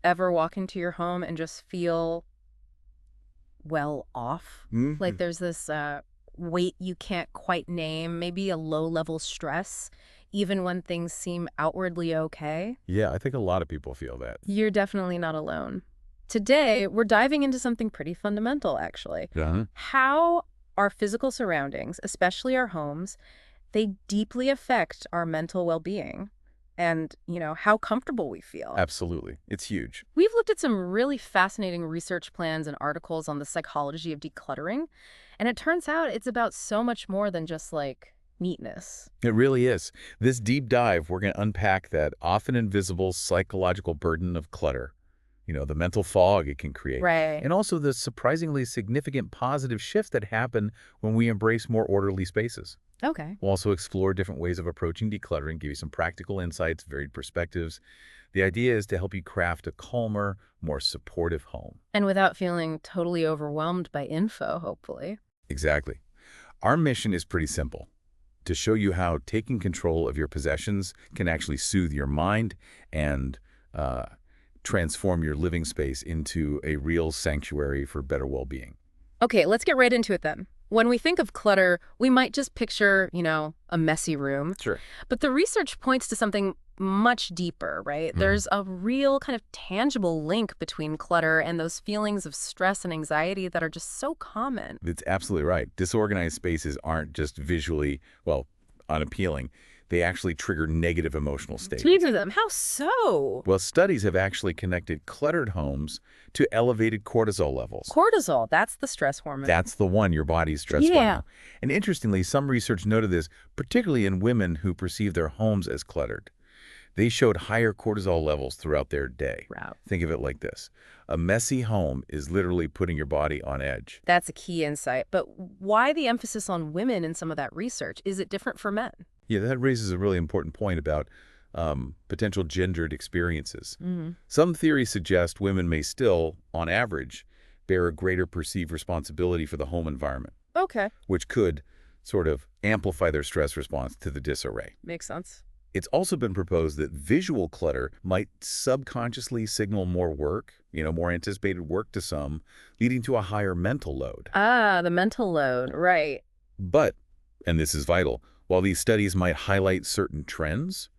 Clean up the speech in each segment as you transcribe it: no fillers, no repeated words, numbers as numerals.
ever walk into your home and just feel well off? Like Mhm. there's this weight you can't quite name, maybe a low-level stress, even when things seem outwardly okay? Yeah, I think a lot of people feel that. You're definitely not alone. Today, we're diving into something pretty fundamental, actually. Uh-huh. How our physical surroundings, especially our homes, they deeply affect our mental well-being and, how comfortable we feel. Absolutely. It's huge. We've looked at some really fascinating research plans and articles on the psychology of decluttering, and it turns out it's about so much more than just like neatness. It really is. This deep dive, we're going to unpack that often invisible psychological burden of clutter, the mental fog it can create, Right. and also the surprisingly significant positive shifts that happen when we embrace more orderly spaces. Okay. We'll also explore different ways of approaching decluttering, give you some practical insights, varied perspectives. The idea is to help you craft a calmer, more supportive home. And without feeling totally overwhelmed by info, hopefully. Exactly. Our mission is pretty simple, to show you how taking control of your possessions can actually soothe your mind and uh, transform your living space into a real sanctuary for better well-being. Okay, let's get right into it then. When we think of clutter, we might just picture, a messy room. Sure. But the research points to something much deeper, right? Mhm. There's a real kind of tangible link between clutter and those feelings of stress and anxiety that are just so common. That's absolutely right. Disorganized spaces aren't just visually, well, unappealing. They actually trigger negative emotional Speak states. to them. How so? Well, studies have actually connected cluttered homes to elevated cortisol levels. Cortisol, that's the stress hormone. That's the one, your body's stress Yeah. hormone. And interestingly, some research noted this, particularly in women who perceive their homes as cluttered. They showed higher cortisol levels throughout their day. Wow. Think of it like this. A messy home is literally putting your body on edge. That's a key insight. But why the emphasis on women in some of that research? Is it different for men? Yeah, that raises a really important point about potential gendered experiences. Hmm. Some theories suggest women may still, on average, bear a greater perceived responsibility for the home environment, Okay. which could sort of amplify their stress response to the disarray. Makes sense. It's also been proposed that visual clutter might subconsciously signal more work, more anticipated work to some, leading to a higher mental load. Ah, the mental load. Right. But, and this is vital, while these studies might highlight certain trends,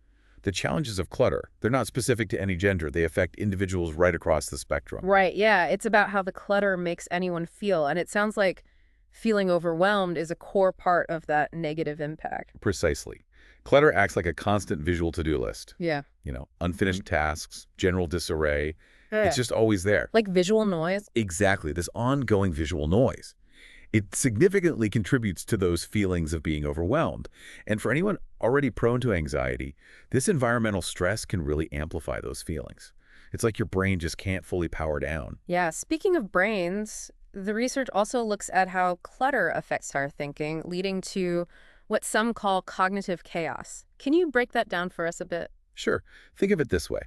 the challenges of clutter, they're not specific to any gender. They affect individuals right across the spectrum. Right, yeah. It's about how the clutter makes anyone feel. And it sounds like feeling overwhelmed is a core part of that negative impact. Precisely. Clutter acts like a constant visual to-do list. Yeah. Unfinished tasks, general disarray. It's Yeah. just always there. Like visual noise. Exactly, this ongoing visual noise. It significantly contributes to those feelings of being overwhelmed. And for anyone already prone to anxiety, this environmental stress can really amplify those feelings. It's like your brain just can't fully power down. Yeah. Speaking of brains, the research also looks at how clutter affects our thinking, leading to what some call cognitive chaos. Can you break that down for us a bit? Sure, think of it this way.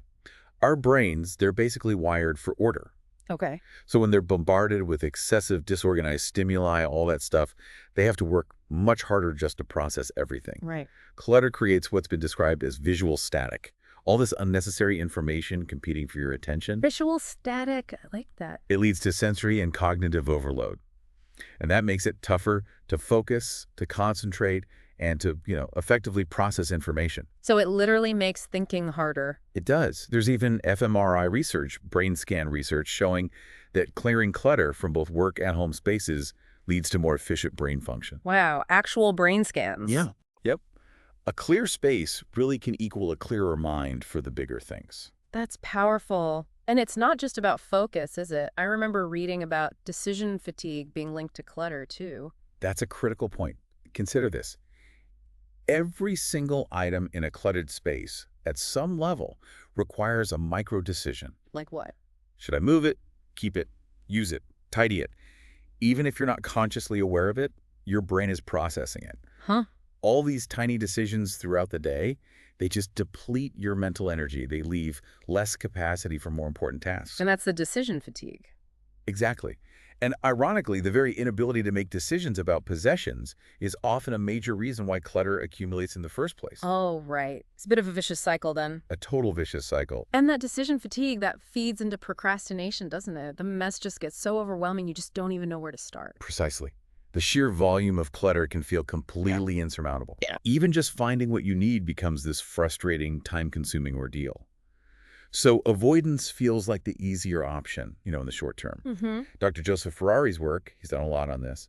Our brains, they're basically wired for order. Okay. So when they're bombarded with excessive disorganized stimuli, all that stuff, they have to work much harder just to process everything. Right. Clutter creates what's been described as visual static. All this unnecessary information competing for your attention, Visual static. I like that. it leads to sensory and cognitive overload. And that makes it tougher to focus, to concentrate, and to, effectively process information. So it literally makes thinking harder. It does. There's even fMRI research, brain scan research, showing that clearing clutter from both work and home spaces leads to more efficient brain function. Wow. Actual brain scans. Yeah. Yep. A clear space really can equal a clearer mind for the bigger things. That's powerful. And it's not just about focus, is it? I remember reading about decision fatigue being linked to clutter, too. That's a critical point. Consider this. Every single item in a cluttered space, at some level, requires a micro decision. Like what? Should I move it, keep it, use it, tidy it? Even if you're not consciously aware of it, your brain is processing it. Huh? All these tiny decisions throughout the day, they just deplete your mental energy. They leave less capacity for more important tasks. And that's the decision fatigue. Exactly. And ironically, the very inability to make decisions about possessions is often a major reason why clutter accumulates in the first place. Oh, right. It's a bit of a vicious cycle then. A total vicious cycle. And that decision fatigue, that feeds into procrastination, doesn't it? The mess just gets so overwhelming, you just don't even know where to start. Precisely. The sheer volume of clutter can feel completely insurmountable. Even just finding what you need becomes this frustrating, time-consuming ordeal. So avoidance feels like the easier option, in the short term. Mm-hmm. Dr. Joseph Ferrari's work, he's done a lot on this,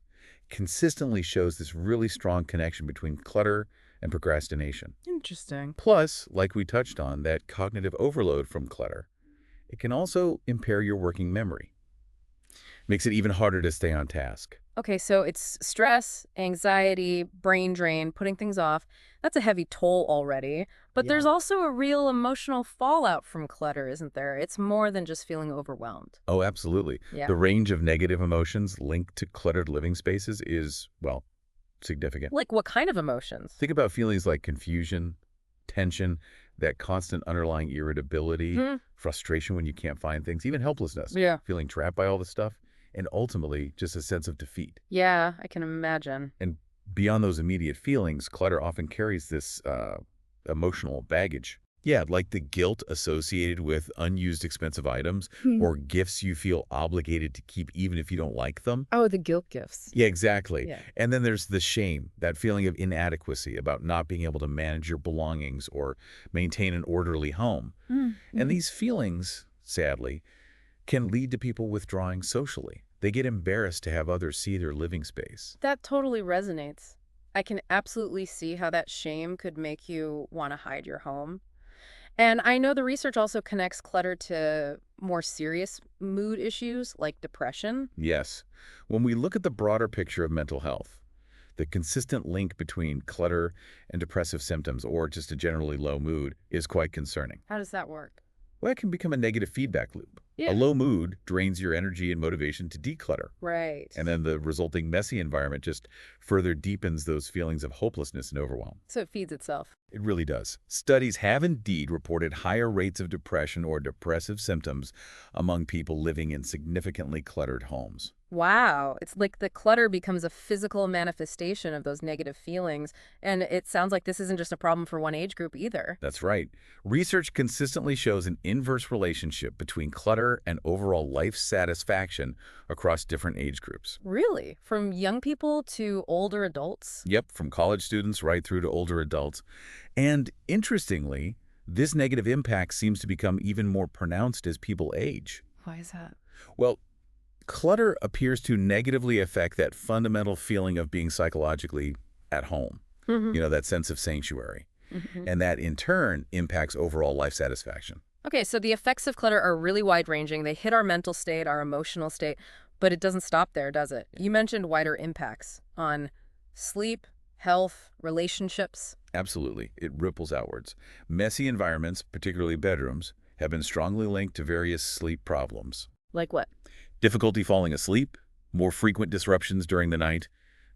consistently shows this really strong connection between clutter and procrastination. Interesting. Plus, like we touched on, that cognitive overload from clutter, it can also impair your working memory. Makes it even harder to stay on task. Okay, so it's stress, anxiety, brain drain, putting things off. That's a heavy toll already. But there's Yeah. also a real emotional fallout from clutter, isn't there? It's more than just feeling overwhelmed. Oh, absolutely. Yeah. The range of negative emotions linked to cluttered living spaces is, well, significant. Like what kind of emotions? Think about feelings like confusion, tension, that constant underlying irritability, Hmm. frustration when you can't find things, even helplessness, Yeah. feeling trapped by all this stuff, and ultimately just a sense of defeat. Yeah, I can imagine. And beyond those immediate feelings, clutter often carries this emotional baggage. Yeah, like the guilt associated with unused expensive items Hmm. or gifts you feel obligated to keep even if you don't like them. Oh, the guilt gifts. Yeah, exactly. Yeah. And then there's the shame, that feeling of inadequacy about not being able to manage your belongings or maintain an orderly home. And Mm-hmm. these feelings, sadly, can lead to people withdrawing socially. They get embarrassed to have others see their living space. That totally resonates. I can absolutely see how that shame could make you want to hide your home. And I know the research also connects clutter to more serious mood issues like depression. Yes, when we look at the broader picture of mental health, the consistent link between clutter and depressive symptoms or just a generally low mood is quite concerning. How does that work? Well, it can become a negative feedback loop. A Yeah. low mood drains your energy and motivation to declutter. Right. And then the resulting messy environment just further deepens those feelings of hopelessness and overwhelm. So it feeds itself. It really does. Studies have indeed reported higher rates of depression or depressive symptoms among people living in significantly cluttered homes. Wow. It's like the clutter becomes a physical manifestation of those negative feelings. And it sounds like this isn't just a problem for one age group either. That's right. Research consistently shows an inverse relationship between clutter and overall life satisfaction across different age groups. Really? From young people to older adults? Yep, from college students right through to older adults. And interestingly, this negative impact seems to become even more pronounced as people age. Why is that? Well, clutter appears to negatively affect that fundamental feeling of being psychologically at home, Mm-hmm. that sense of sanctuary. Mm-hmm. And that, in turn, impacts overall life satisfaction. Okay, so the effects of clutter are really wide-ranging. They hit our mental state, our emotional state, but it doesn't stop there, does it? You mentioned wider impacts on sleep, health, relationships. Absolutely. It ripples outwards. Messy environments, particularly bedrooms, have been strongly linked to various sleep problems. Like what? Difficulty falling asleep, more frequent disruptions during the night.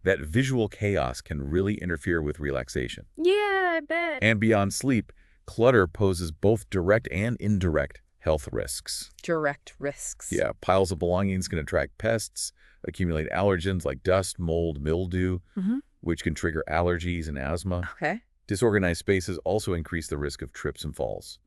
That visual chaos can really interfere with relaxation. Yeah, I bet. And beyond sleep, clutter poses both direct and indirect health risks. Direct risks. Yeah, piles of belongings can attract pests, accumulate allergens like dust, mold, mildew, Mm-hmm. which can trigger allergies and asthma. Okay. Disorganized spaces also increase the risk of trips and falls.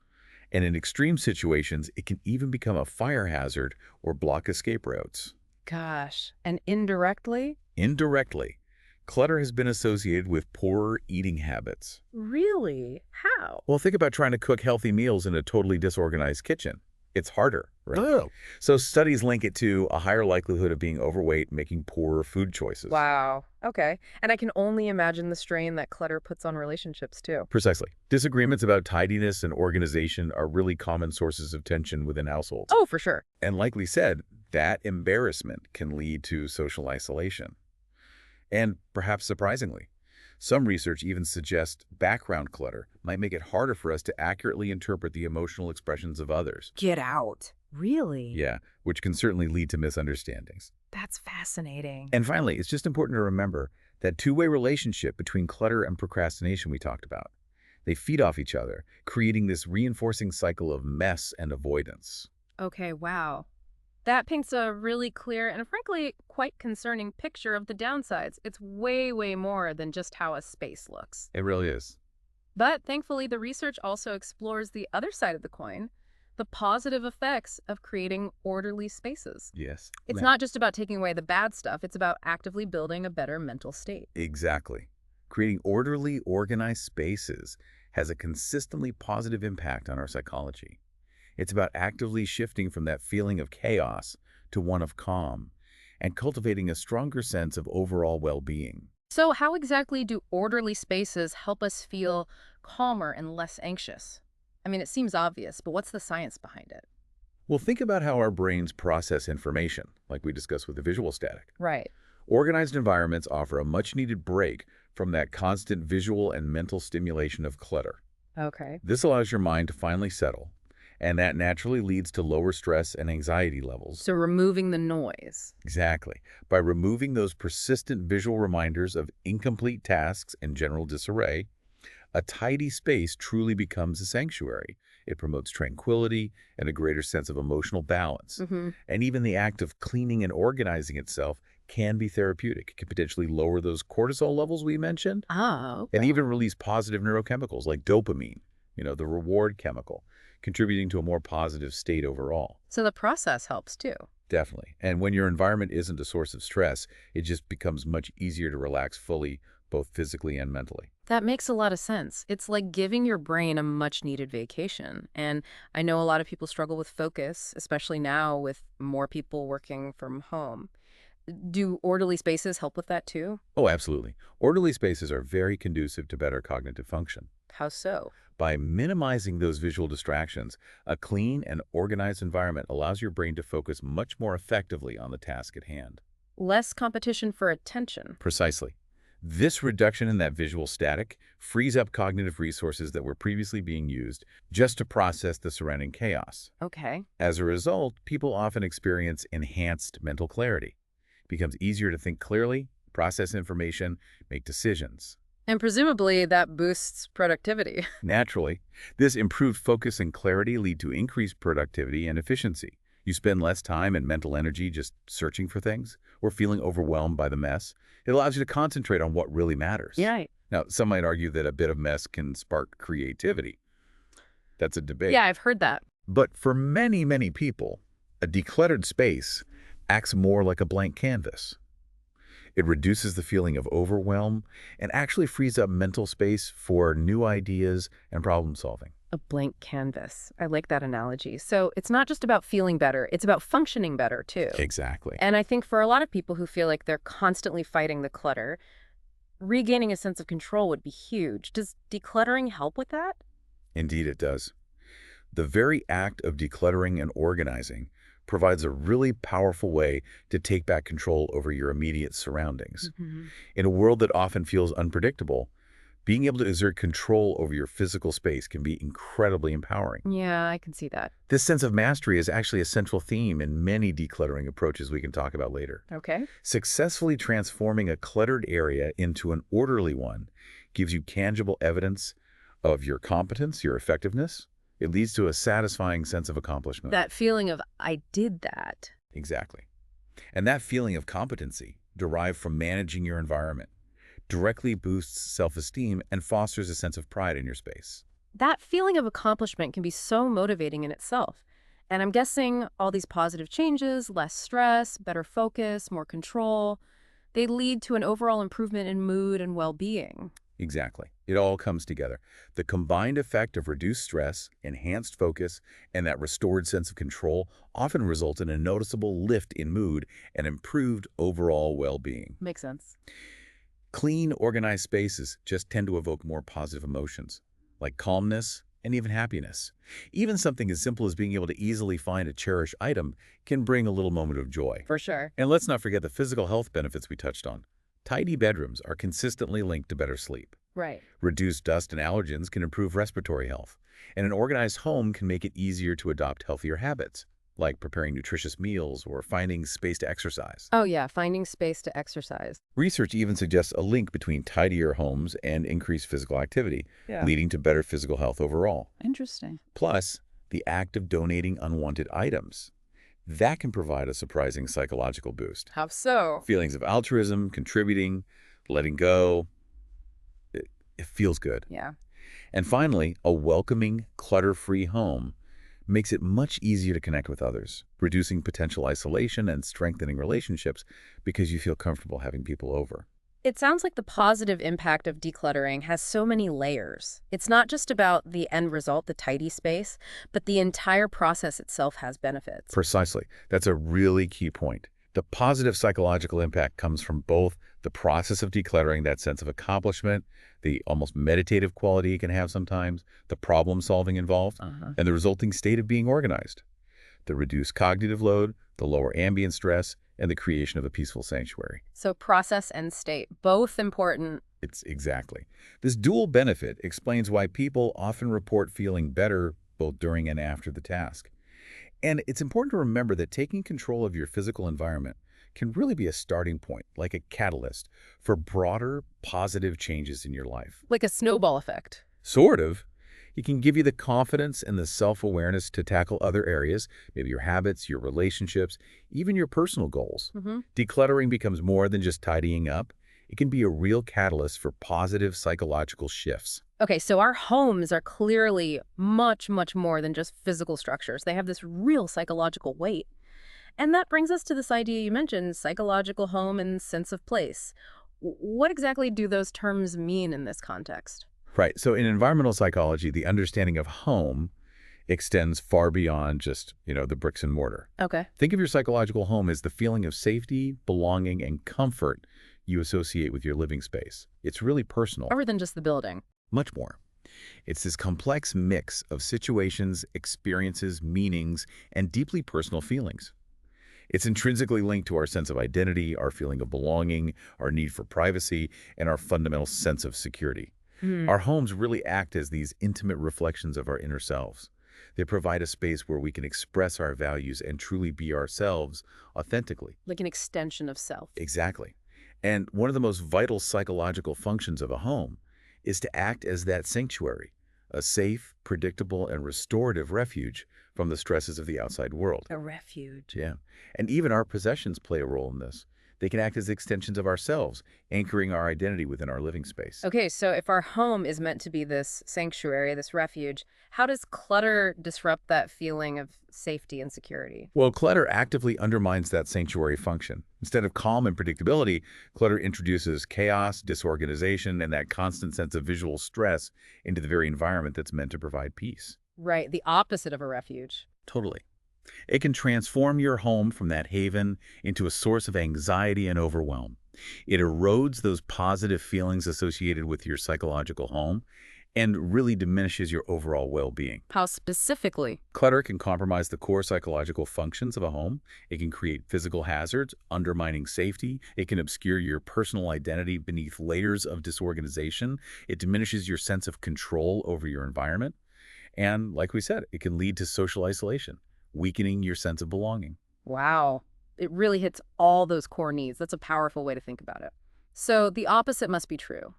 And in extreme situations, it can even become a fire hazard or block escape routes. Gosh. And indirectly? Indirectly, clutter has been associated with poorer eating habits. Really? How? Well, think about trying to cook healthy meals in a totally disorganized kitchen. It's harder, right? Oh. So studies link it to a higher likelihood of being overweight, making poorer food choices. Wow. Okay. And I can only imagine the strain that clutter puts on relationships, too. Precisely. Disagreements about tidiness and organization are really common sources of tension within households. Oh, for sure. And like we said, that embarrassment can lead to social isolation. And perhaps surprisingly, some research even suggests background clutter might make it harder for us to accurately interpret the emotional expressions of others. Get out. Really? Yeah, which can certainly lead to misunderstandings. That's fascinating. And finally, it's just important to remember that two-way relationship between clutter and procrastination we talked about. They feed off each other, creating this reinforcing cycle of mess and avoidance. Okay, wow. That paints a really clear and frankly quite concerning picture of the downsides. It's way, way more than just how a space looks. It really is. But thankfully, the research also explores the other side of the coin, the positive effects of creating orderly spaces. Yes. It's not just about taking away the bad stuff, it's about actively building a better mental state. Exactly. Creating orderly, organized spaces has a consistently positive impact on our psychology. It's about actively shifting from that feeling of chaos to one of calm and cultivating a stronger sense of overall well-being. So, how exactly do orderly spaces help us feel calmer and less anxious? I mean, it seems obvious, but what's the science behind it? Well, think about how our brains process information, like we discussed with the visual static. Right. Organized environments offer a much-needed break from that constant visual and mental stimulation of clutter. Okay. This allows your mind to finally settle, and that naturally leads to lower stress and anxiety levels. So, removing the noise. Exactly. By removing those persistent visual reminders of incomplete tasks and general disarray, a tidy space truly becomes a sanctuary. It promotes tranquility and a greater sense of emotional balance. Mm-hmm. And even the act of cleaning and organizing itself can be therapeutic. It can potentially lower those cortisol levels we mentioned Ah, and okay. even release positive neurochemicals like dopamine, the reward chemical, contributing to a more positive state overall. So, the process helps too. Definitely. And when your environment isn't a source of stress, it just becomes much easier to relax fully, both physically and mentally. That makes a lot of sense. It's like giving your brain a much needed vacation. And I know a lot of people struggle with focus, especially now with more people working from home. Do orderly spaces help with that too? Oh, absolutely. Orderly spaces are very conducive to better cognitive function. How so? By minimizing those visual distractions, a clean and organized environment allows your brain to focus much more effectively on the task at hand. Less competition for attention. Precisely. This reduction in that visual static frees up cognitive resources that were previously being used just to process the surrounding chaos. Okay. As a result, people often experience enhanced mental clarity. It becomes easier to think clearly, process information, make decisions. And presumably that boosts productivity. Naturally, this improved focus and clarity lead to increased productivity and efficiency. You spend less time and mental energy just searching for things or feeling overwhelmed by the mess. It allows you to concentrate on what really matters. Yeah. Now, some might argue that a bit of mess can spark creativity. That's a debate. Yeah, I've heard that. But for many, many people, a decluttered space acts more like a blank canvas. It reduces the feeling of overwhelm and actually frees up mental space for new ideas and problem solving. A blank canvas. I like that analogy. So it's not just about feeling better, it's about functioning better too. Exactly. And I think for a lot of people who feel like they're constantly fighting the clutter, regaining a sense of control would be huge. Does decluttering help with that? Indeed, it does. The very act of decluttering and organizing provides a really powerful way to take back control over your immediate surroundings. Hmm. In a world that often feels unpredictable, being able to exert control over your physical space can be incredibly empowering. Yeah, I can see that. This sense of mastery is actually a central theme in many decluttering approaches we can talk about later. Okay. Successfully transforming a cluttered area into an orderly one gives you tangible evidence of your competence, your effectiveness. It leads to a satisfying sense of accomplishment. That feeling of, I did that. Exactly. And that feeling of competency, derived from managing your environment, directly boosts self-esteem and fosters a sense of pride in your space. That feeling of accomplishment can be so motivating in itself. And I'm guessing all these positive changes, less stress, better focus, more control, they lead to an overall improvement in mood and well-being. Exactly. It all comes together. The combined effect of reduced stress, enhanced focus, and that restored sense of control often result in a noticeable lift in mood and improved overall well-being. Makes sense. Clean, organized spaces just tend to evoke more positive emotions, like calmness and even happiness. Even something as simple as being able to easily find a cherished item can bring a little moment of joy. For sure. And let's not forget the physical health benefits we touched on. Tidy bedrooms are consistently linked to better sleep. Right. Reduced dust and allergens can improve respiratory health, and an organized home can make it easier to adopt healthier habits, like preparing nutritious meals or finding space to exercise. Oh, yeah, finding space to exercise. Research even suggests a link between tidier homes and increased physical activity, Yeah. leading to better physical health overall. Interesting. Plus, the act of donating unwanted items That can provide a surprising psychological boost. How so? Feelings of altruism, contributing, letting go, it feels good. Yeah. And finally, a welcoming, clutter-free home makes it much easier to connect with others, reducing potential isolation and strengthening relationships because you feel comfortable having people over. It sounds like the positive impact of decluttering has so many layers. It's not just about the end result, the tidy space, but the entire process itself has benefits. Precisely. That's a really key point. The positive psychological impact comes from both the process of decluttering, that sense of accomplishment, the almost meditative quality it can have sometimes, the problem solving involved, Uh-huh. and the resulting state of being organized. The reduced cognitive load, the lower ambient stress, and the creation of a peaceful sanctuary. So process and state, both important. It's exactly. This dual benefit explains why people often report feeling better both during and after the task. And it's important to remember that taking control of your physical environment can really be a starting point, like a catalyst, for broader, positive changes in your life. Like a snowball effect. Sort of. It can give you the confidence and the self-awareness to tackle other areas, maybe your habits, your relationships, even your personal goals. Hmm. Decluttering becomes more than just tidying up. It can be a real catalyst for positive psychological shifts. Okay, so our homes are clearly much, much more than just physical structures. They have this real psychological weight. And that brings us to this idea you mentioned, psychological home and sense of place. What exactly do those terms mean in this context? Right. So in environmental psychology, the understanding of home extends far beyond just, the bricks and mortar. Okay. Think of your psychological home as the feeling of safety, belonging, and comfort you associate with your living space. It's really personal, Other than just the building. much more. It's this complex mix of situations, experiences, meanings, and deeply personal feelings. It's intrinsically linked to our sense of identity, our feeling of belonging, our need for privacy, and our fundamental sense of security. Hmm. Our homes really act as these intimate reflections of our inner selves. They provide a space where we can express our values and truly be ourselves authentically. Like an extension of self. Exactly. And one of the most vital psychological functions of a home is to act as that sanctuary, a safe, predictable, and restorative refuge from the stresses of the outside world. A refuge. Yeah. And even our possessions play a role in this. They can act as extensions of ourselves, anchoring our identity within our living space. Okay, so if our home is meant to be this sanctuary, this refuge, how does clutter disrupt that feeling of safety and security? Well, clutter actively undermines that sanctuary function. Instead of calm and predictability, clutter introduces chaos, disorganization, and that constant sense of visual stress into the very environment that's meant to provide peace. Right, the opposite of a refuge. Totally. It can transform your home from that haven into a source of anxiety and overwhelm. It erodes those positive feelings associated with your psychological home and really diminishes your overall well-being. How specifically? Clutter can compromise the core psychological functions of a home. It can create physical hazards, undermining safety. It can obscure your personal identity beneath layers of disorganization. It diminishes your sense of control over your environment. And like we said, it can lead to social isolation, weakening your sense of belonging. Wow. It really hits all those core needs. That's a powerful way to think about it. So the opposite must be true.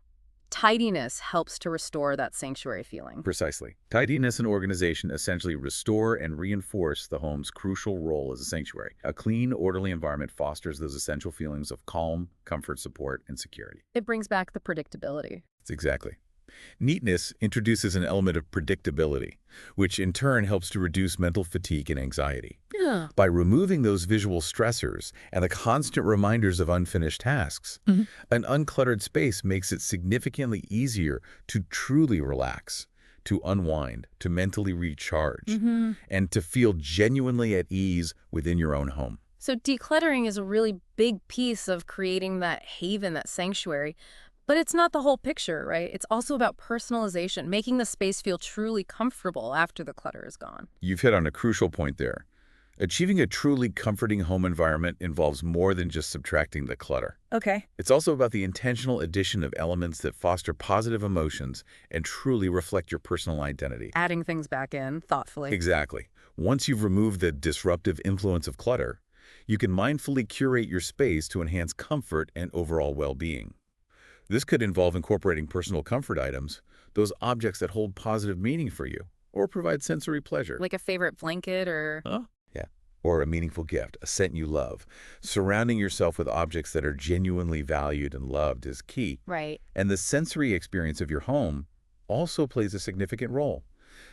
Tidiness helps to restore that sanctuary feeling. Precisely. Tidiness and organization essentially restore and reinforce the home's crucial role as a sanctuary. A clean, orderly environment fosters those essential feelings of calm, comfort, support, and security. It brings back the predictability. It's exactly. Neatness introduces an element of predictability, which in turn helps to reduce mental fatigue and anxiety. Yeah. By removing those visual stressors and the constant reminders of unfinished tasks, an uncluttered space makes it significantly easier to truly relax, to unwind, to mentally recharge, and to feel genuinely at ease within your own home. So decluttering is a really big piece of creating that haven, that sanctuary. But it's not the whole picture, right? It's also about personalization, making the space feel truly comfortable after the clutter is gone. You've hit on a crucial point there. Achieving a truly comforting home environment involves more than just subtracting the clutter. Okay. It's also about the intentional addition of elements that foster positive emotions and truly reflect your personal identity. Adding things back in thoughtfully. Exactly. Once you've removed the disruptive influence of clutter, you can mindfully curate your space to enhance comfort and overall well-being. This could involve incorporating personal comfort items, those objects that hold positive meaning for you, or provide sensory pleasure. Like a favorite blanket or... Yeah. or a meaningful gift, a scent you love. Surrounding yourself with objects that are genuinely valued and loved is key. Right. And the sensory experience of your home also plays a significant role.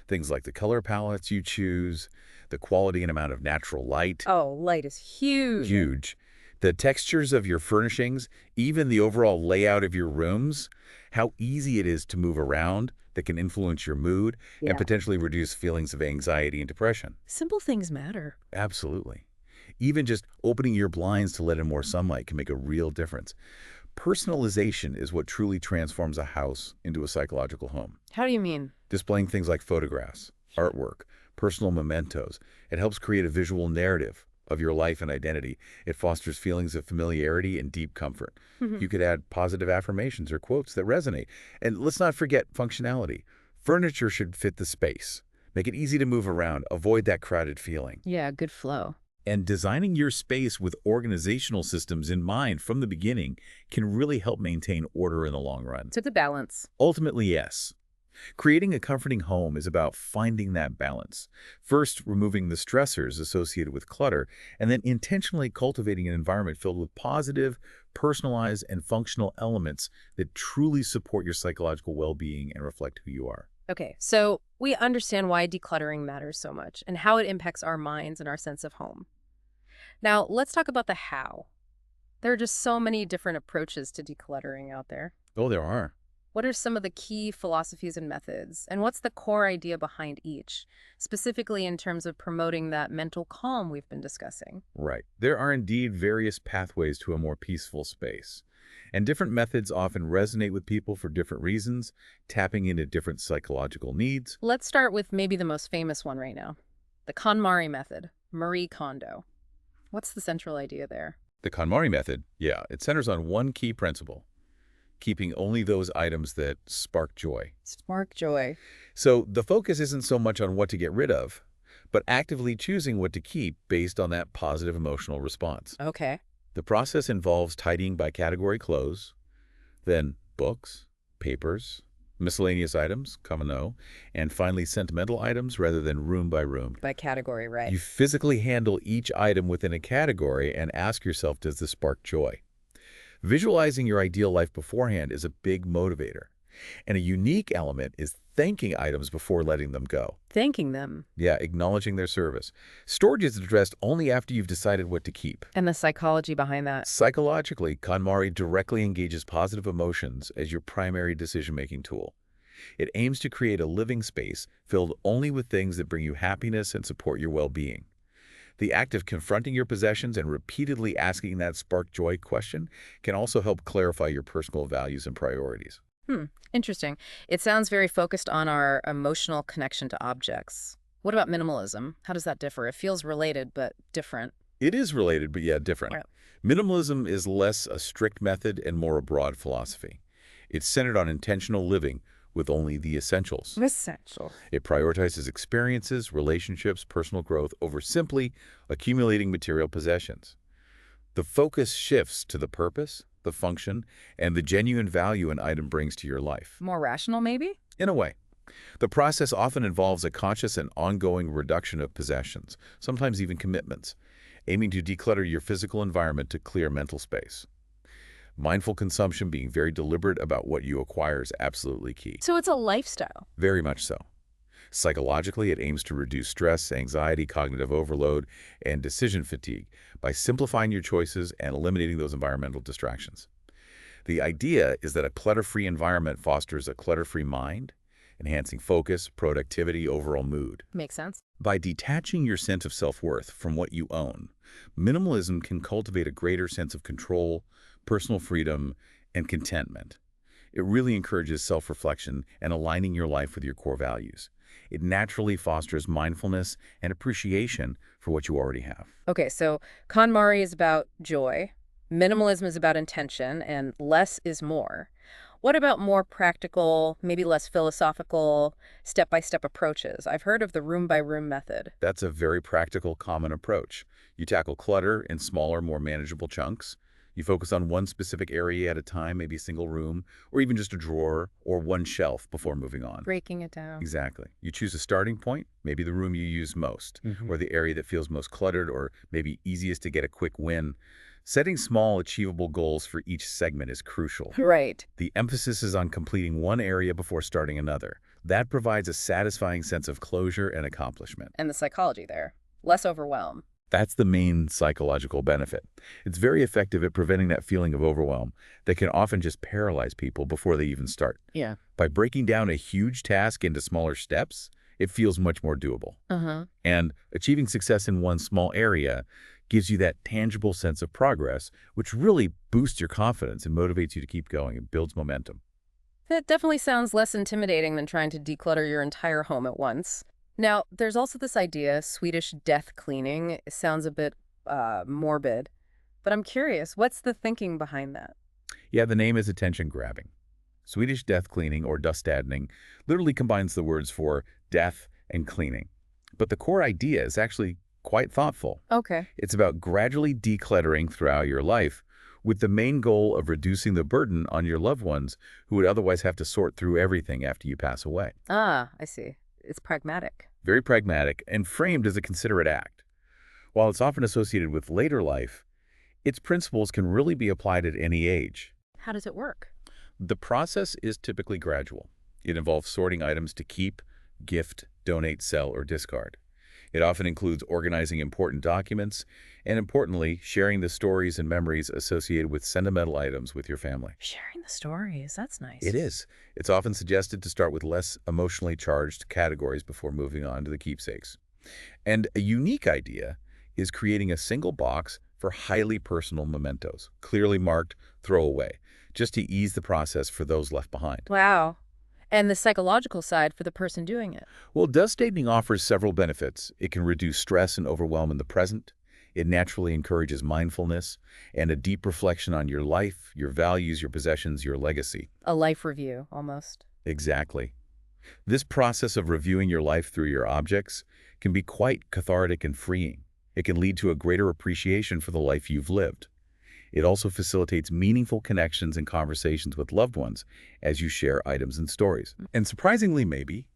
Things like the color palettes you choose, the quality and amount of natural light, Oh, light is huge. huge. The textures of your furnishings, even the overall layout of your rooms, how easy it is to move around that can influence your mood and Yeah. potentially reduce feelings of anxiety and depression. Simple things matter. Absolutely. Even just opening your blinds to let in more sunlight can make a real difference. Personalization is what truly transforms a house into a psychological home. How do you mean? Displaying things like photographs, artwork, personal mementos, it helps create a visual narrative of your life and identity. It fosters feelings of familiarity and deep comfort. You could add positive affirmations or quotes that resonate. And let's not forget functionality. Furniture should fit the space. Make it easy to move around. Avoid that crowded feeling. Yeah, good flow. And designing your space with organizational systems in mind from the beginning can really help maintain order in the long run. So it's a balance. Ultimately, yes. Creating a comforting home is about finding that balance. First, removing the stressors associated with clutter, and then intentionally cultivating an environment filled with positive, personalized, and functional elements that truly support your psychological well-being and reflect who you are. Okay, so we understand why decluttering matters so much and how it impacts our minds and our sense of home. Now, let's talk about the how. There are just so many different approaches to decluttering out there. Oh, there are. What are some of the key philosophies and methods? And what's the core idea behind each, specifically in terms of promoting that mental calm we've been discussing? Right. There are indeed various pathways to a more peaceful space. And different methods often resonate with people for different reasons, tapping into different psychological needs. Let's start with maybe the most famous one right now, the KonMari method, Marie Kondo. What's the central idea there? The KonMari method, yeah, it centers on one key principle, keeping only those items that spark joy. Spark joy. So the focus isn't so much on what to get rid of, but actively choosing what to keep based on that positive emotional response. Okay. The process involves tidying by category clothes, then books, papers, miscellaneous items, come and know, and finally sentimental items rather than room by room. By category, right. You physically handle each item within a category and ask yourself, does this spark joy? Visualizing your ideal life beforehand is a big motivator. And a unique element is thanking items before letting them go. Thanking them. Yeah, acknowledging their service. Storage is addressed only after you've decided what to keep. And the psychology behind that. Psychologically, KonMari directly engages positive emotions as your primary decision-making tool. It aims to create a living space filled only with things that bring you happiness and support your well-being. The act of confronting your possessions and repeatedly asking that spark joy question can also help clarify your personal values and priorities. Interesting. It sounds very focused on our emotional connection to objects. What about minimalism? How does that differ? It feels related, but different. It is related, but yeah, different. Right. Minimalism is less a strict method and more a broad philosophy. It's centered on intentional living with only the essentials. Essential. It prioritizes experiences, relationships, personal growth over simply accumulating material possessions. The focus shifts to the purpose, the function, and the genuine value an item brings to your life. More rational, maybe? In a way, the process often involves a conscious and ongoing reduction of possessions, sometimes even commitments, aiming to declutter your physical environment to clear mental space. Mindful consumption, being very deliberate about what you acquire, is absolutely key. So it's a lifestyle. Very much so. Psychologically, it aims to reduce stress, anxiety, cognitive overload, and decision fatigue by simplifying your choices and eliminating those environmental distractions. The idea is that a clutter-free environment fosters a clutter-free mind, enhancing focus, productivity, overall mood. Makes sense. By detaching your sense of self-worth from what you own, minimalism can cultivate a greater sense of control, personal freedom, and contentment. It really encourages self-reflection and aligning your life with your core values. It naturally fosters mindfulness and appreciation for what you already have. Okay, so KonMari is about joy, minimalism is about intention, and less is more. What about more practical, maybe less philosophical, step-by-step approaches? I've heard of the room-by-room method. That's a very practical, common approach. You tackle clutter in smaller, more manageable chunks. You focus on one specific area at a time, maybe a single room, or even just a drawer or one shelf before moving on. Breaking it down. Exactly. You choose a starting point, maybe the room you use most, Hmm. or the area that feels most cluttered, or maybe easiest to get a quick win. Setting small, achievable goals for each segment is crucial. Right. The emphasis is on completing one area before starting another. That provides a satisfying sense of closure and accomplishment. And the psychology there. Less overwhelm. That's the main psychological benefit. It's very effective at preventing that feeling of overwhelm that can often just paralyze people before they even start. Yeah. By breaking down a huge task into smaller steps, it feels much more doable. Uh-huh. And achieving success in one small area gives you that tangible sense of progress, which really boosts your confidence and motivates you to keep going and builds momentum. That definitely sounds less intimidating than trying to declutter your entire home at once. Now, there's also this idea, Swedish death cleaning. It sounds a bit morbid, but I'm curious, what's the thinking behind that? Yeah, the name is attention-grabbing. Swedish death cleaning, or dustadning, literally combines the words for death and cleaning. But the core idea is actually quite thoughtful. Okay. It's about gradually decluttering throughout your life, with the main goal of reducing the burden on your loved ones who would otherwise have to sort through everything after you pass away. Ah, I see. It's pragmatic. Very pragmatic and framed as a considerate act. While it's often associated with later life, its principles can really be applied at any age. How does it work? The process is typically gradual. It involves sorting items to keep, gift, donate, sell, or discard. It often includes organizing important documents and, importantly, sharing the stories and memories associated with sentimental items with your family. Sharing the stories. That's nice. It is. It's often suggested to start with less emotionally charged categories before moving on to the keepsakes. And a unique idea is creating a single box for highly personal mementos, clearly marked throwaway, just to ease the process for those left behind. Wow. And the psychological side for the person doing it. Well, dust dating offers several benefits. It can reduce stress and overwhelm in the present. It naturally encourages mindfulness and a deep reflection on your life, your values, your possessions, your legacy. A life review, almost. Exactly. This process of reviewing your life through your objects can be quite cathartic and freeing. It can lead to a greater appreciation for the life you've lived. It also facilitates meaningful connections and conversations with loved ones as you share items and stories. And surprisingly, maybe,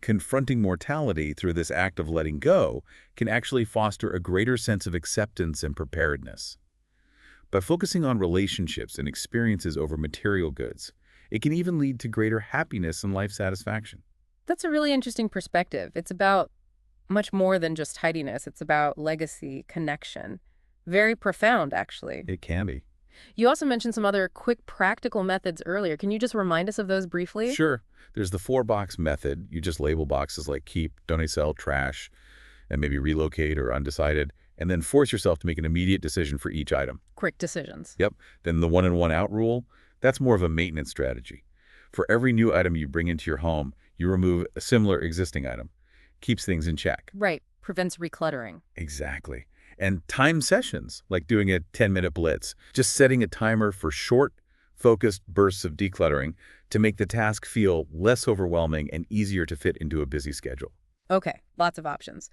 confronting mortality through this act of letting go can actually foster a greater sense of acceptance and preparedness. By focusing on relationships and experiences over material goods, it can even lead to greater happiness and life satisfaction. That's a really interesting perspective. It's about much more than just tidiness. It's about legacy, connection. Very profound, actually. It can be. You also mentioned some other quick practical methods earlier. Can you just remind us of those briefly? Sure. There's the 4-box method. You just label boxes like keep, donate, sell, trash, and maybe relocate or undecided, and then force yourself to make an immediate decision for each item. Quick decisions. Yep. Then the 1 in 1 out rule, that's more of a maintenance strategy. For every new item you bring into your home, you remove a similar existing item. Keeps things in check. Right. Prevents recluttering. Exactly. And time sessions, like doing a 10-minute blitz, just setting a timer for short, focused bursts of decluttering to make the task feel less overwhelming and easier to fit into a busy schedule. Okay. Lots of options.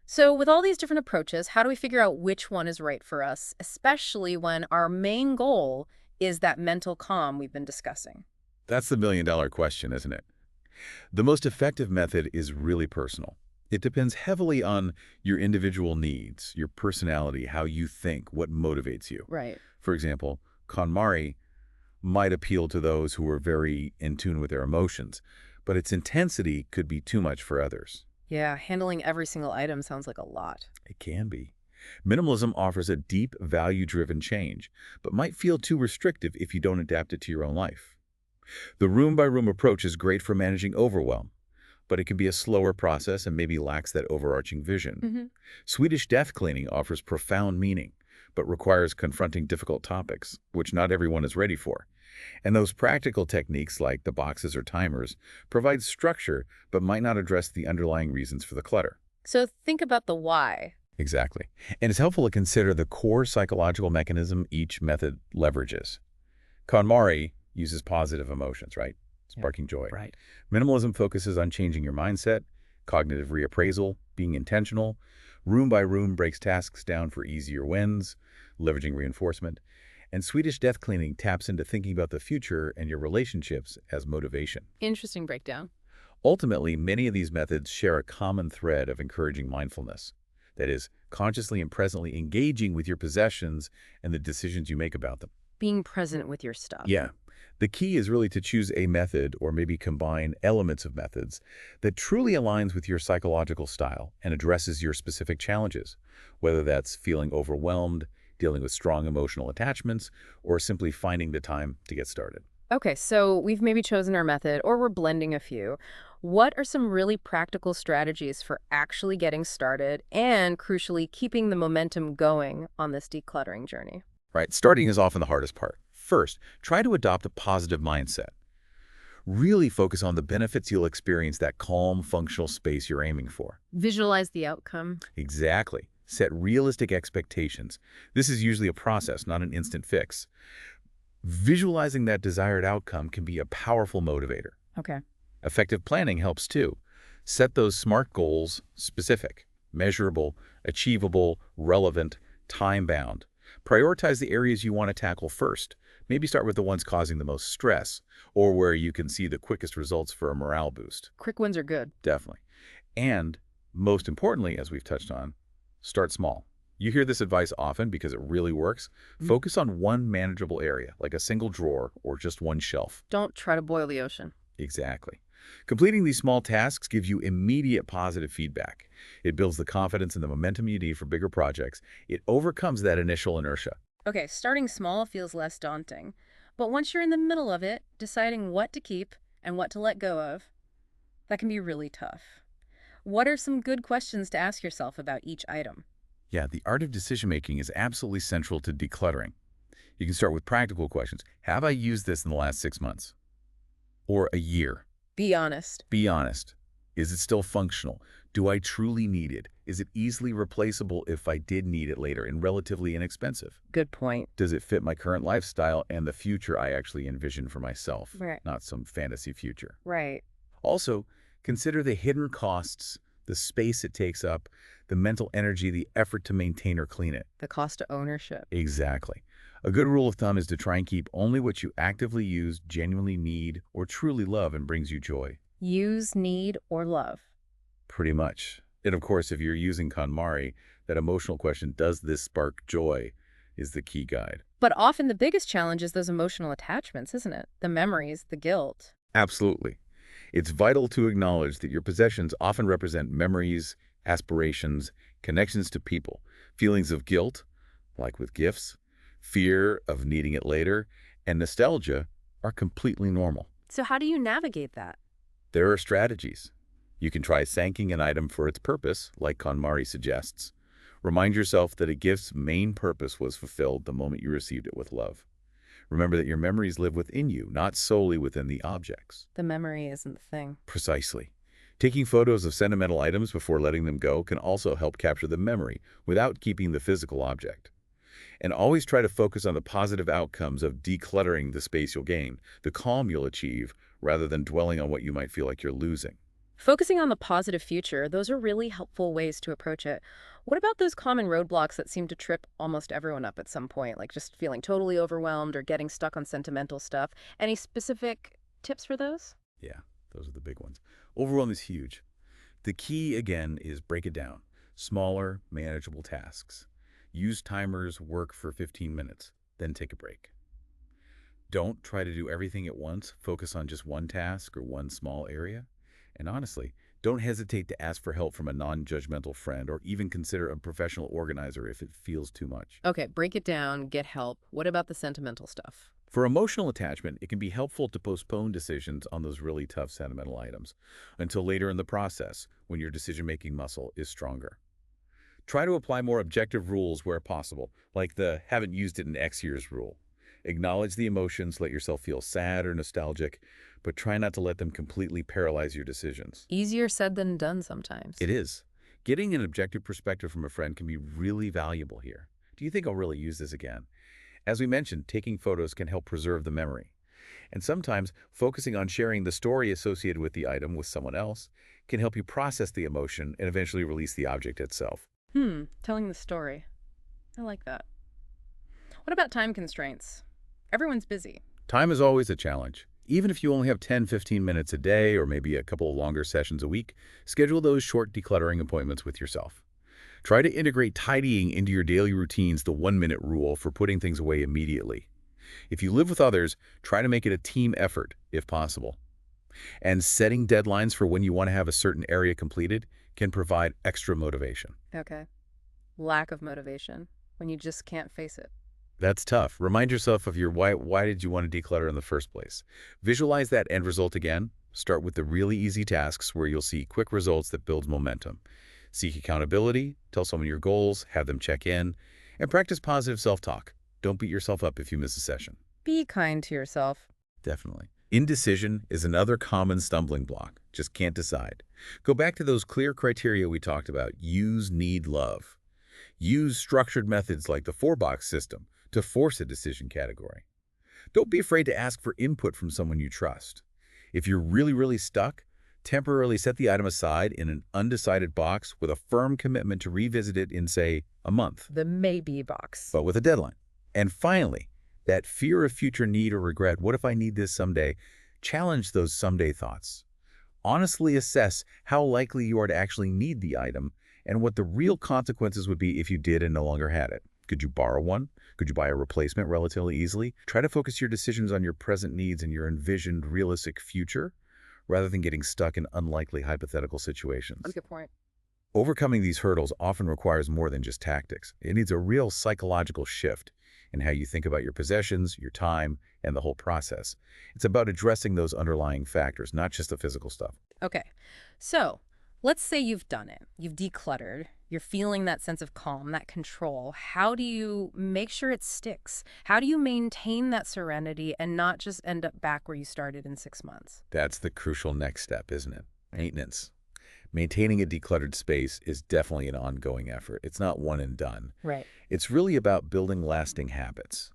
So with all these different approaches, how do we figure out which one is right for us, especially when our main goal is that mental calm we've been discussing? That's the million-dollar question, isn't it? The most effective method is really personal. It depends heavily on your individual needs, your personality, how you think, what motivates you. Right. For example, KonMari might appeal to those who are very in tune with their emotions, but its intensity could be too much for others. Yeah, handling every single item sounds like a lot. It can be. Minimalism offers a deep, value-driven change, but might feel too restrictive if you don't adapt it to your own life. The room-by-room approach is great for managing overwhelm, but it can be a slower process and maybe lacks that overarching vision. Mm-hmm. Swedish death cleaning offers profound meaning, but requires confronting difficult topics, which not everyone is ready for. And those practical techniques like the boxes or timers provide structure, but might not address the underlying reasons for the clutter. So think about the why. Exactly. And it's helpful to consider the core psychological mechanism each method leverages. KonMari uses positive emotions, right? Sparking joy. Right. Minimalism focuses on changing your mindset, cognitive reappraisal, being intentional. Room by room breaks tasks down for easier wins, leveraging reinforcement. And Swedish death cleaning taps into thinking about the future and your relationships as motivation. Interesting breakdown. Ultimately, many of these methods share a common thread of encouraging mindfulness. That is, consciously and presently engaging with your possessions and the decisions you make about them. Being present with your stuff. Yeah. The key is really to choose a method or maybe combine elements of methods that truly aligns with your psychological style and addresses your specific challenges, whether that's feeling overwhelmed, dealing with strong emotional attachments, or simply finding the time to get started. Okay, so we've maybe chosen our method or we're blending a few. What are some really practical strategies for actually getting started and, crucially, keeping the momentum going on this decluttering journey? Right? Starting is often the hardest part. First, try to adopt a positive mindset. Really focus on the benefits you'll experience, that calm, functional space you're aiming for. Visualize the outcome. Exactly. Set realistic expectations. This is usually a process, not an instant fix. Visualizing that desired outcome can be a powerful motivator. Okay. Effective planning helps too. Set those SMART goals specific, measurable, achievable, relevant, time-bound. Prioritize the areas you want to tackle first. Maybe start with the ones causing the most stress or where you can see the quickest results for a morale boost. Quick wins are good. Definitely. And most importantly, as we've touched on, start small. You hear this advice often because it really works. Mm. Focus on one manageable area, like a single drawer or just one shelf. Don't try to boil the ocean. Exactly. Completing these small tasks gives you immediate positive feedback. It builds the confidence and the momentum you need for bigger projects. It overcomes that initial inertia. Okay, starting small feels less daunting. But once you're in the middle of it, deciding what to keep and what to let go of, that can be really tough. What are some good questions to ask yourself about each item? Yeah, the art of decision-making is absolutely central to decluttering. You can start with practical questions. Have I used this in the last 6 months? Or a year? Be honest. Be honest. Is it still functional? Do I truly need it? Is it easily replaceable if I did need it later and relatively inexpensive? Good point. Does it fit my current lifestyle and the future I actually envision for myself, Right. not some fantasy future? Right. Also, consider the hidden costs, the space it takes up, the mental energy, the effort to maintain or clean it. The cost of ownership. Exactly. A good rule of thumb is to try and keep only what you actively use, genuinely need, or truly love and brings you joy. Use, need, or love. Pretty much. And of course, if you're using KonMari, that emotional question, does this spark joy, is the key guide. But often the biggest challenge is those emotional attachments, isn't it? The memories, the guilt. Absolutely. It's vital to acknowledge that your possessions often represent memories, aspirations, connections to people, feelings of guilt, like with gifts, fear of needing it later, and nostalgia are completely normal. So how do you navigate that? There are strategies. You can try thanking an item for its purpose, like KonMari suggests. Remind yourself that a gift's main purpose was fulfilled the moment you received it with love. Remember that your memories live within you, not solely within the objects. The memory isn't the thing. Precisely. Taking photos of sentimental items before letting them go can also help capture the memory without keeping the physical object. And always try to focus on the positive outcomes of decluttering the space you'll gain, the calm you'll achieve, rather than dwelling on what you might feel like you're losing. Focusing on the positive future, those are really helpful ways to approach it. What about those common roadblocks that seem to trip almost everyone up at some point, like just feeling totally overwhelmed or getting stuck on sentimental stuff? Any specific tips for those? Yeah, those are the big ones. Overwhelm is huge. The key, again, is break it down. Smaller, manageable tasks. Use timers, work for 15 minutes, then take a break. Don't try to do everything at once. Focus on just one task or one small area. And honestly, don't hesitate to ask for help from a non-judgmental friend or even consider a professional organizer if it feels too much. Okay, break it down, get help. What about the sentimental stuff? For emotional attachment, it can be helpful to postpone decisions on those really tough sentimental items until later in the process when your decision-making muscle is stronger. Try to apply more objective rules where possible, like the haven't used it in X years rule. Acknowledge the emotions, let yourself feel sad or nostalgic, but try not to let them completely paralyze your decisions. Easier said than done sometimes. It is. Getting an objective perspective from a friend can be really valuable here. Do you think I'll really use this again? As we mentioned, taking photos can help preserve the memory. And sometimes focusing on sharing the story associated with the item with someone else can help you process the emotion and eventually release the object itself. Telling the story. I like that. What about time constraints? Everyone's busy. Time is always a challenge. Even if you only have 10–15 minutes a day or maybe a couple of longer sessions a week, schedule those short decluttering appointments with yourself. Try to integrate tidying into your daily routines, the 1-minute rule for putting things away immediately. If you live with others, try to make it a team effort if possible. And setting deadlines for when you want to have a certain area completed can provide extra motivation. Okay. Lack of motivation when you just can't face it. That's tough. Remind yourself of your why. Why did you want to declutter in the first place? Visualize that end result again. Start with the really easy tasks where you'll see quick results that builds momentum. Seek accountability, tell someone your goals, have them check in, and practice positive self-talk. Don't beat yourself up if you miss a session. Be kind to yourself. Definitely. Indecision is another common stumbling block. Just can't decide. Go back to those clear criteria we talked about. Use, need, love. Use structured methods like the four-box system to force a decision category. Don't be afraid to ask for input from someone you trust. If you're really stuck, temporarily set the item aside in an undecided box with a firm commitment to revisit it in, say, a month, The maybe box. but with a deadline. And finally, that fear of future need or regret, what if I need this someday? Challenge those someday thoughts. Honestly assess how likely you are to actually need the item and what the real consequences would be if you did and no longer had it. Could you borrow one? Could you buy a replacement relatively easily? Try to focus your decisions on your present needs and your envisioned realistic future, rather than getting stuck in unlikely hypothetical situations. That's a good point. Overcoming these hurdles often requires more than just tactics. It needs a real psychological shift in how you think about your possessions, your time, and the whole process. It's about addressing those underlying factors, not just the physical stuff. Okay. So let's say you've done it. You've decluttered. You're feeling that sense of calm, that control. How do you make sure it sticks? How do you maintain that serenity and not just end up back where you started in 6 months? That's the crucial next step, isn't it? Maintenance. Maintaining a decluttered space is definitely an ongoing effort. It's not one and done. Right. It's really about building lasting habits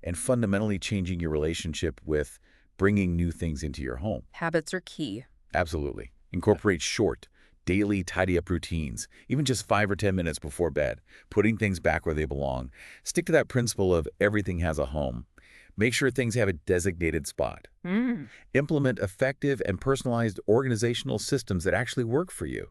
and fundamentally changing your relationship with bringing new things into your home. Habits are key. Absolutely. Incorporate short, daily tidy-up routines, even just 5 or 10 minutes before bed, putting things back where they belong. Stick to that principle of everything has a home. Make sure things have a designated spot. Mm. Implement effective and personalized organizational systems that actually work for you.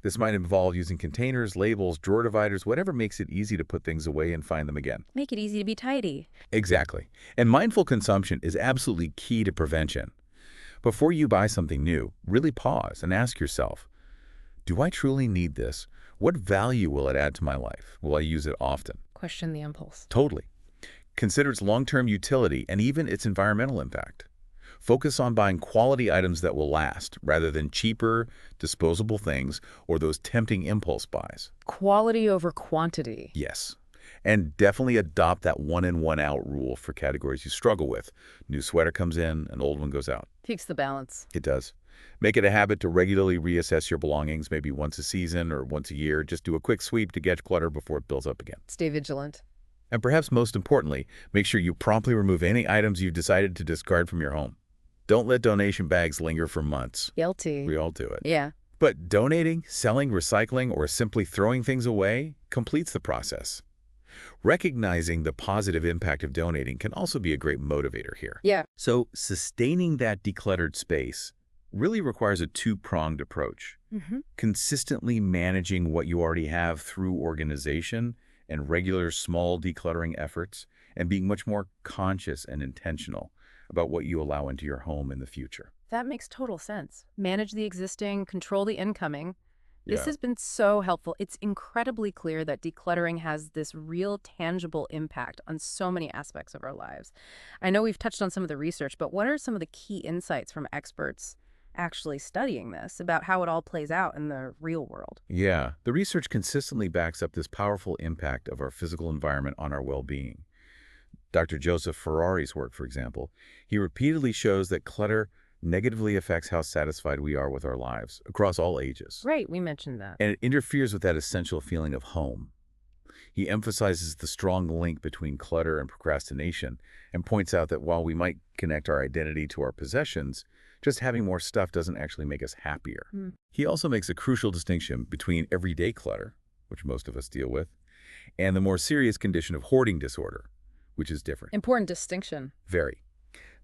This might involve using containers, labels, drawer dividers, whatever makes it easy to put things away and find them again. Make it easy to be tidy. Exactly. And mindful consumption is absolutely key to prevention. Before you buy something new, really pause and ask yourself, do I truly need this? What value will it add to my life? Will I use it often? Question the impulse. Totally. Consider its long-term utility and even its environmental impact. Focus on buying quality items that will last, rather than cheaper, disposable things or those tempting impulse buys. Quality over quantity. Yes. And definitely adopt that one-in, one-out rule for categories you struggle with. New sweater comes in, an old one goes out. Keeps the balance. It does. Make it a habit to regularly reassess your belongings, maybe once a season or once a year. Just do a quick sweep to get clutter before it builds up again. Stay vigilant. And perhaps most importantly, make sure you promptly remove any items you've decided to discard from your home. Don't let donation bags linger for months. Guilty. We all do it. Yeah. But donating, selling, recycling, or simply throwing things away completes the process. Recognizing the positive impact of donating can also be a great motivator here. Yeah. So sustaining that decluttered space really requires a two-pronged approach. Consistently managing what you already have through organization and regular small decluttering efforts, and being much more conscious and intentional about what you allow into your home in the future. That makes total sense. Manage the existing, control the incoming. This Yeah. has been so helpful. It's incredibly clear that decluttering has this real tangible impact on so many aspects of our lives. I know we've touched on some of the research, but what are some of the key insights from experts actually studying this about how it all plays out in the real world? Yeah, the research consistently backs up this powerful impact of our physical environment on our well-being. Dr. Joseph Ferrari's work, for example, he repeatedly shows that clutter negatively affects how satisfied we are with our lives across all ages. Right, we mentioned that. And it interferes with that essential feeling of home. He emphasizes the strong link between clutter and procrastination and points out that while we might connect our identity to our possessions, just having more stuff doesn't actually make us happier. He also makes a crucial distinction between everyday clutter, which most of us deal with, and the more serious condition of hoarding disorder, which is different. Important distinction. Very.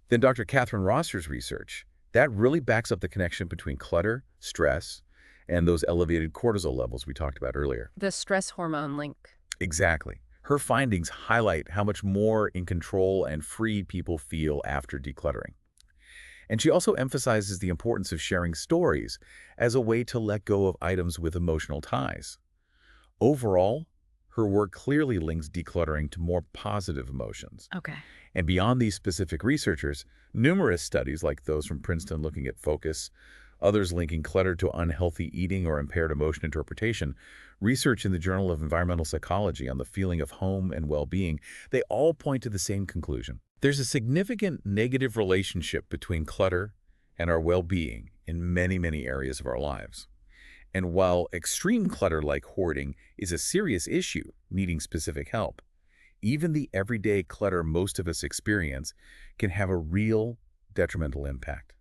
Then Dr. Catherine Rosser's research, that really backs up the connection between clutter, stress, and those elevated cortisol levels we talked about earlier. The stress hormone link. Exactly. Her findings highlight how much more in control and free people feel after decluttering. And she also emphasizes the importance of sharing stories as a way to let go of items with emotional ties. Overall, her work clearly links decluttering to more positive emotions. Okay. And beyond these specific researchers, numerous studies like those from Princeton looking at focus, others linking clutter to unhealthy eating or impaired emotion interpretation, research in the Journal of Environmental Psychology on the feeling of home and well-being, they all point to the same conclusion. There's a significant negative relationship between clutter and our well-being in many, many areas of our lives. And while extreme clutter like hoarding is a serious issue needing specific help, even the everyday clutter most of us experience can have a real detrimental impact.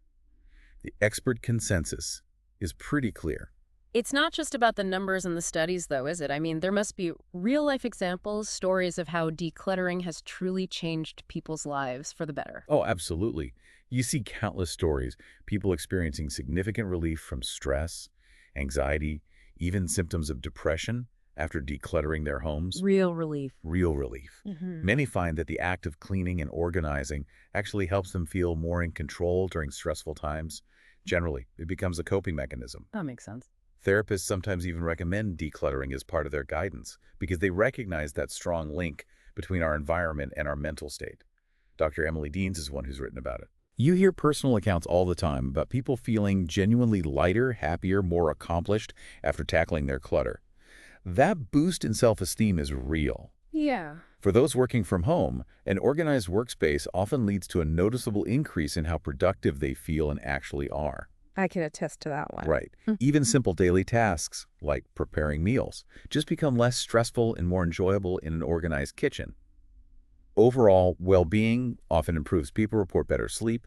The expert consensus is pretty clear. It's not just about the numbers and the studies, though, is it? I mean, there must be real-life examples, stories of how decluttering has truly changed people's lives for the better. Oh, absolutely. You see countless stories, people experiencing significant relief from stress, anxiety, even symptoms of depression after decluttering their homes. Real relief. Real relief. Hmm. Many find that the act of cleaning and organizing actually helps them feel more in control during stressful times. Generally, it becomes a coping mechanism. That makes sense. Therapists sometimes even recommend decluttering as part of their guidance because they recognize that strong link between our environment and our mental state. Dr. Emily Deans is one who's written about it. You hear personal accounts all the time about people feeling genuinely lighter, happier, more accomplished after tackling their clutter. That boost in self-esteem is real. Yeah. For those working from home, an organized workspace often leads to a noticeable increase in how productive they feel and actually are. I can attest to that one. Right. Even simple daily tasks, like preparing meals, just become less stressful and more enjoyable in an organized kitchen. Overall, well-being often improves. People report better sleep,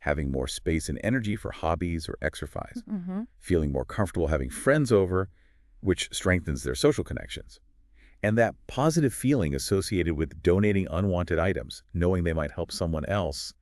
having more space and energy for hobbies or exercise, Mm-hmm. feeling more comfortable having friends over, which strengthens their social connections. And that positive feeling associated with donating unwanted items, knowing they might help someone else,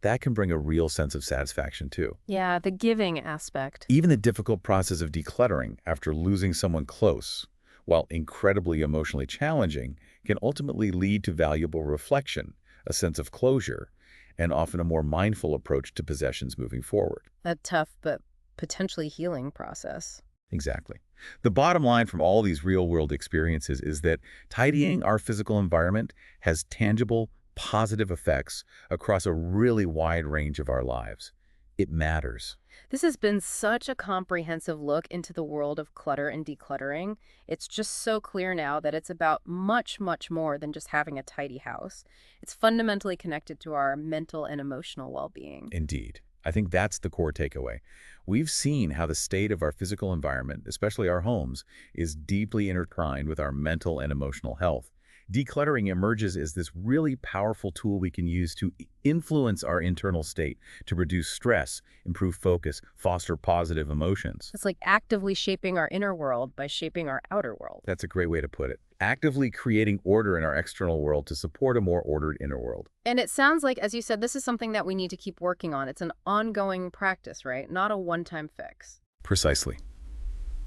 that can bring a real sense of satisfaction too. Yeah, the giving aspect. Even the difficult process of decluttering after losing someone close, while incredibly emotionally challenging, can ultimately lead to valuable reflection, a sense of closure, and often a more mindful approach to possessions moving forward. A tough but potentially healing process. Exactly. The bottom line from all these real-world experiences is that tidying our physical environment has tangible, positive effects across a really wide range of our lives. It matters. This has been such a comprehensive look into the world of clutter and decluttering. It's just so clear now that it's about much, much more than just having a tidy house. It's fundamentally connected to our mental and emotional well-being. Indeed. I think that's the core takeaway. We've seen how the state of our physical environment, especially our homes, is deeply intertwined with our mental and emotional health. Decluttering emerges as this really powerful tool we can use to influence our internal state, to reduce stress, improve focus, foster positive emotions. It's like actively shaping our inner world by shaping our outer world. That's a great way to put it. Actively creating order in our external world to support a more ordered inner world. And it sounds like, as you said, this is something that we need to keep working on. It's an ongoing practice, right? Not a one-time fix. Precisely.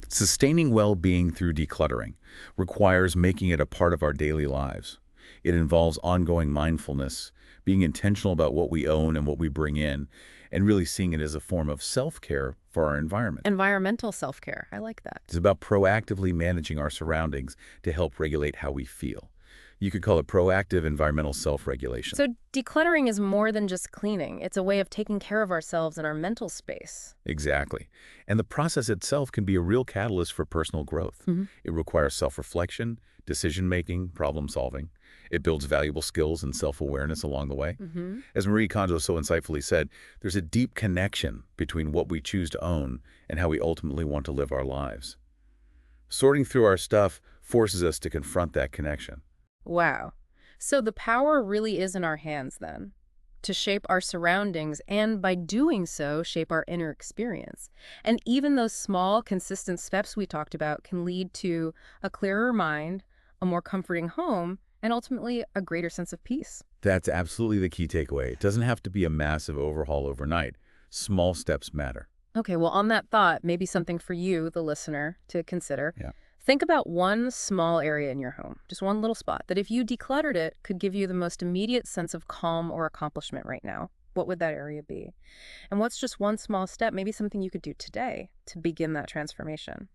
Sustaining well-being through decluttering requires making it a part of our daily lives. It involves ongoing mindfulness, being intentional about what we own and what we bring in, and really seeing it as a form of self-care for our environment. Environmental self-care. I like that. It's about proactively managing our surroundings to help regulate how we feel. You could call it proactive environmental self-regulation. So decluttering is more than just cleaning. It's a way of taking care of ourselves and our mental space. Exactly. And the process itself can be a real catalyst for personal growth. It requires self-reflection, decision-making, problem-solving. It builds valuable skills and self-awareness along the way. As Marie Kondo so insightfully said, there's a deep connection between what we choose to own and how we ultimately want to live our lives. Sorting through our stuff forces us to confront that connection. Wow. So the power really is in our hands then, to shape our surroundings and by doing so, shape our inner experience. And even those small, consistent steps we talked about can lead to a clearer mind, a more comforting home, and ultimately a greater sense of peace. That's absolutely the key takeaway. It doesn't have to be a massive overhaul overnight. Small steps matter. Okay, well, on that thought, maybe something for you, the listener, to consider. Yeah. Think about one small area in your home, just one little spot, that if you decluttered it, could give you the most immediate sense of calm or accomplishment right now. What would that area be? And what's just one small step, maybe something you could do today to begin that transformation?